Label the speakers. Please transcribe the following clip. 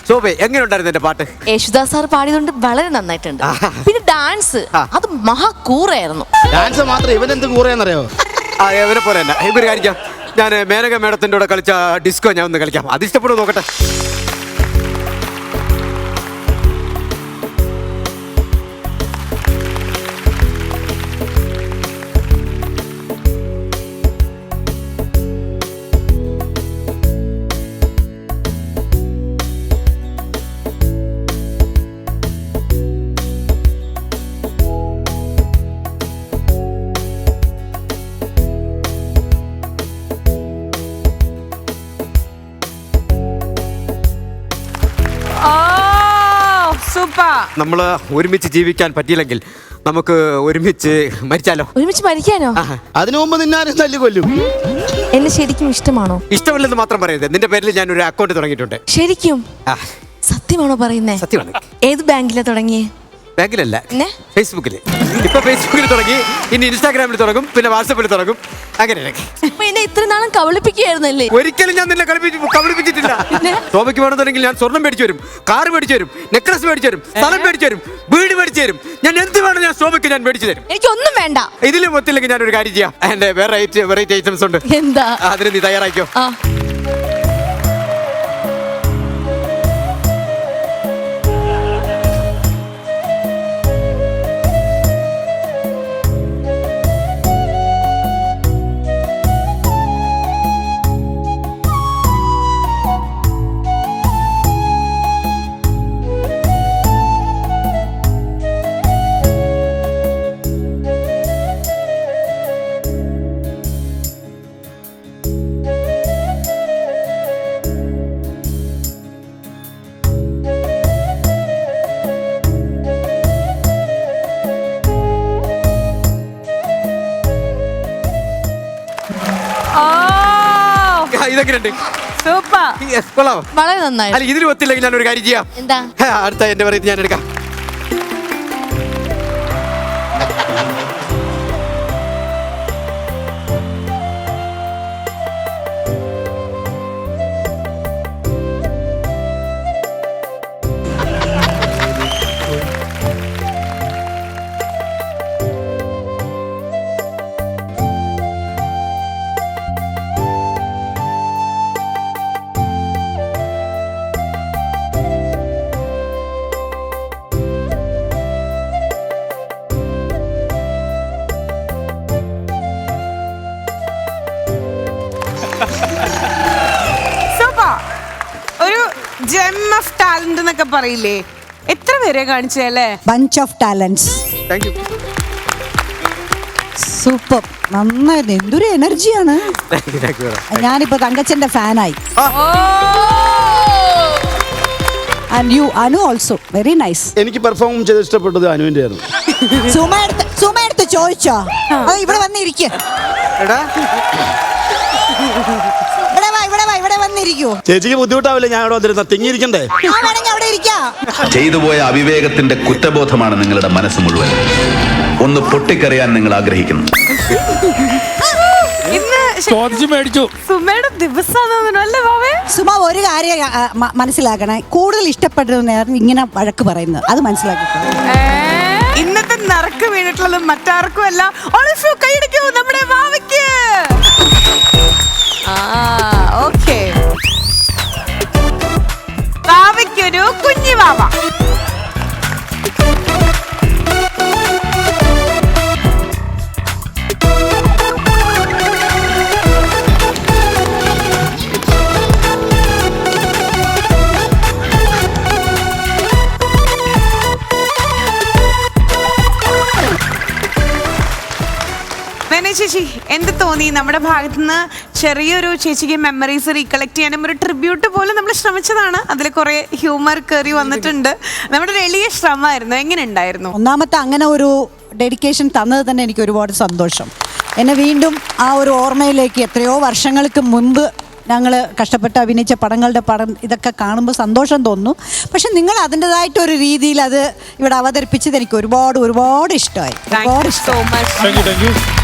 Speaker 1: ശോഭ എങ്ങനെയുണ്ടായിരുന്നു എന്റെ പാട്ട്?
Speaker 2: യേശുദാസ് സാർ പാടിയതുകൊണ്ട് വളരെ നന്നായിട്ടുണ്ട്. പിന്നെ ഡാൻസ് അത് മഹാകൂറായിരുന്നു.
Speaker 3: ഡാൻസ് മാത്രം ഇവനെന്ത് കൂറയെന്നറിയോ?
Speaker 1: ഇവനെ പോലെ തന്നെ ഇവര് കാണിക്കാം. ഞാൻ മേനക മേഡത്തിന്റെ കൂടെ കളിച്ച ഡിസ്കോ ഞാൻ ഒന്ന് കളിക്കാം. അത് ഇഷ്ടപ്പെടും നോക്കട്ടെ. നമ്മള് ഒരുമിച്ച് ജീവിക്കാൻ പറ്റിയില്ലെങ്കിൽ നമുക്ക് ഒരുമിച്ച് മരിച്ചാലോ?
Speaker 2: ഒരുമിച്ച് മരിക്കാനോ?
Speaker 3: അതിനു മുമ്പ് നിന്നാരും തല്ലിക്കൊല്ലും.
Speaker 2: എന്നെ ശരിക്കും ഇഷ്ടമാണോ?
Speaker 1: ഇഷ്ടമല്ലെന്ന് മാത്രം പറയരുത്. നിന്റെ പേരിൽ ഞാൻ ഒരു അക്കൗണ്ട് തുടങ്ങിയിട്ടുണ്ട്.
Speaker 2: ശരിക്കും? സത്യമാണോ പറയുന്നേ?
Speaker 1: സത്യമാണ്.
Speaker 2: ഏത് ബാങ്കിലാ തുടങ്ങിയേ?
Speaker 1: ബാങ്കിലല്ല, ഫേസ്ബുക്കിൽ. ഇപ്പൊ ഫേസ്ബുക്കിൽ തുടങ്ങി, ഇനി ഇൻസ്റ്റാഗ്രാമിൽ തുടങ്ങും, പിന്നെ വാട്സാപ്പിൽ തുടങ്ങും. അങ്ങനെ
Speaker 2: എന്നെ ഇത്ര നാളും കബളിപ്പിക്കുകയായിരുന്നല്ലേ?
Speaker 1: ഒരിക്കലും ഞാൻ നിന്നെ കബളിപ്പിച്ചിട്ടില്ല. ശോഭയ്ക്ക് വേണമെന്നുണ്ടെങ്കിൽ ഞാൻ സ്വർണം മേടിച്ചു തരും, കാർ മേടിച്ചു തരും, നെക്ലസ് മേടിച്ചു തരും, സ്ഥലം മേടിച്ചു തരും, വീട് മേടിച്ചു തരും. ഞാൻ എന്ത് വേണം ഞാൻ ശോഭയ്ക്ക് ഞാൻ മേടിച്ചു തരും.
Speaker 2: എനിക്കൊന്നും വേണ്ട.
Speaker 1: ഇതിലും ഒത്തില്ലെങ്കിൽ ഞാൻ ഒരു കാര്യം ചെയ്യാം. എന്റെ വെറൈറ്റി ഐറ്റംസ് ഉണ്ട്.
Speaker 2: എന്താ?
Speaker 1: അതിന് നീ തയ്യാറാക്കിയോ? ഇതെങ്ങനെയുണ്ട്?
Speaker 2: വളരെ നന്നായി.
Speaker 1: അല്ല ഇതിന് ഒത്തില്ലെങ്കിൽ ഞാൻ ഒരു കാര്യം ചെയ്യാം.
Speaker 2: എന്താ?
Speaker 1: അടുത്ത എന്റെ പറയുന്നത് ഞാൻ എടുക്കാം.
Speaker 4: ഒരു ജെം ഓഫ് ടാലന്റ് എന്നൊക്കെ പറയില്ലേ, എത്ര പേരെ കാണിച്ചല്ലേ?
Speaker 5: Bunch of talents.
Speaker 1: Thank you.
Speaker 5: Super, നന്നായിരുന്നു. എന്തൊരു എനർജിയാണ്. ഞാനിപ്പോ തങ്കച്ചന്റെ ഫാനായി. And you Anu also very nice.
Speaker 3: എനിക്ക് പെർഫോം ചെയ്ത് ഇഷ്ടപ്പെട്ടത് അനുവിന്റെ ആയിരുന്നു.
Speaker 5: സുമ എടുത്ത് ചോദിച്ചോ? ഇവിടെ വന്നിരിക്കും. ഇവിടെ വന്നിരിക്കൂ.
Speaker 3: ചേച്ചിക്ക് ബുദ്ധിമുട്ടാവില്ല ഞാൻ ഇവിടെ വന്നിരുന്ന തിങ്ങിയിരിക്കണ്ടേ?
Speaker 6: ചെയ്തു പോയ അവിവേകത്തിന്റെ കുറ്റബോധമാണ് നിങ്ങളുടെ മനസ്സ് മുഴുവൻ. ഒന്ന് പൊട്ടിക്കറിയാൻ നിങ്ങൾ ആഗ്രഹിക്കുന്നു.
Speaker 4: സുമയുടെ ദിവസമാണെന്നല്ലേ ബാബേ?
Speaker 5: സുമ ഒരു കാര്യം മനസ്സിലാക്കണേ, കൂടുതൽ ഇഷ്ടപ്പെടുന്ന ഇങ്ങനെ വഴക്ക് പറയുന്നത് അത് മനസ്സിലാക്കി.
Speaker 4: ഇന്നത്തെ നറുക്ക് വീണിട്ടുള്ളത് മറ്റാർക്കും അല്ല, കൈയടിക്കൂ നമ്മുടെ വാവയ്ക്ക്. ഓക്കേ, വാവയ്ക്കൊരു കുഞ്ഞി വാവ. ചേച്ചി എന്ത് തോന്നി? നമ്മുടെ ഭാഗത്തു നിന്ന് ചെറിയൊരു ചേച്ചിക്ക് മെമ്മറീസ് റീകളക്ട് ചെയ്യാനും ഒരു ട്രിബ്യൂട്ട് പോലെ നമ്മൾ ശ്രമിച്ചതാണ്. അതിൽ കുറെ ഹ്യൂമർ കയറി വന്നിട്ടുണ്ട്. നമ്മുടെ ഒരു എളിയ ശ്രമമായിരുന്നു. എങ്ങനെ ഉണ്ടായിരുന്നു?
Speaker 5: ഒന്നാമത്തെ അങ്ങനെ ഒരു ഡെഡിക്കേഷൻ തന്നത് തന്നെ എനിക്ക് ഒരുപാട് സന്തോഷം. എന്നെ വീണ്ടും ആ ഒരു ഓർമ്മയിലേക്ക് എത്രയോ വർഷങ്ങൾക്ക് മുൻപ് ഞങ്ങൾ കഷ്ടപ്പെട്ട് അഭിനയിച്ച പടം ഇതൊക്കെ കാണുമ്പോൾ സന്തോഷം തോന്നുന്നു. പക്ഷെ നിങ്ങൾ അതിൻ്റെതായിട്ടൊരു രീതിയിൽ അത് ഇവിടെ അവതരിപ്പിച്ചത് എനിക്ക് ഒരുപാട് ഇഷ്ടമായി.
Speaker 4: Thank you so much.